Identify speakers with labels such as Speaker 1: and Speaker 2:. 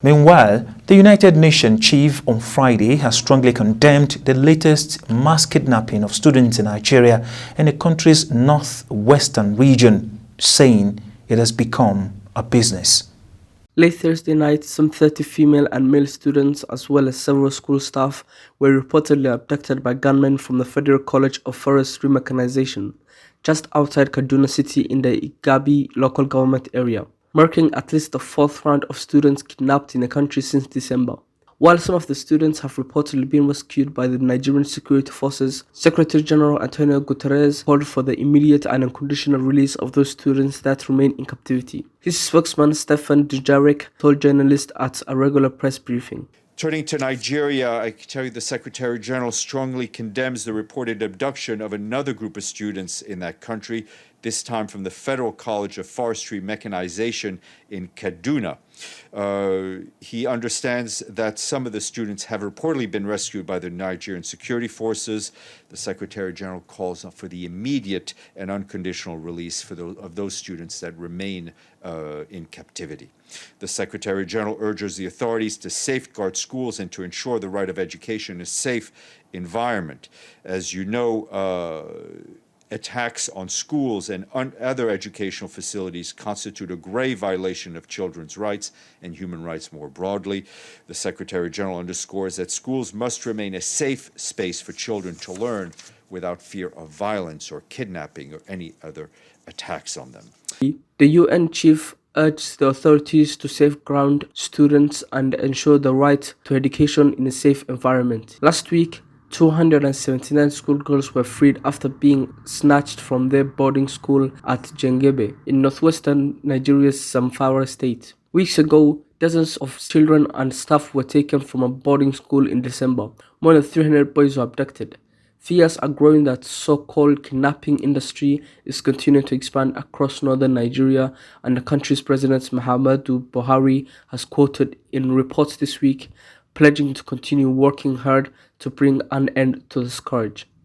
Speaker 1: Meanwhile, the United Nations chief on Friday has strongly condemned the latest mass kidnapping of students in Nigeria and the country's northwestern region, saying it has become a business.
Speaker 2: Late Thursday night, some 30 female and male students, as well as several school staff, were reportedly abducted by gunmen from the Federal College of Forestry Mechanization, just outside Kaduna City in the Igabi local government area, marking at least the fourth round of students kidnapped in the country since December. While some of the students have reportedly been rescued by the Nigerian security forces, Secretary General Antonio Guterres called for the immediate and unconditional release of those students that remain in captivity. His spokesman, Stephen Dujarric, told journalists at a regular press briefing.
Speaker 3: Turning to Nigeria, I can tell you the Secretary General strongly condemns the reported abduction of another group of students in that country, this time from the Federal College of Forestry Mechanization in Kaduna. He understands that some of the students have reportedly been rescued by the Nigerian security forces. The Secretary General calls for the immediate and unconditional release of those students that remain in captivity. The Secretary General urges the authorities to safeguard schools and to ensure the right of education in a safe environment. As you know, attacks on schools and other educational facilities constitute a grave violation of children's rights and human rights more broadly. The Secretary General underscores that schools must remain a safe space for children to learn without fear of violence or kidnapping or any other attacks on them.
Speaker 2: The UN chief urged the authorities to safeguard students and ensure the right to education in a safe environment. Last week, 279 schoolgirls were freed after being snatched from their boarding school at Jengebe in northwestern Nigeria's Zamfara state. Weeks ago, dozens of children and staff were taken from a boarding school in December. More than 300 boys were abducted. Fears are growing that so-called kidnapping industry is continuing to expand across northern Nigeria, and the country's president Muhammadu Buhari has quoted in reports this week, pledging to continue working hard to bring an end to the scourge.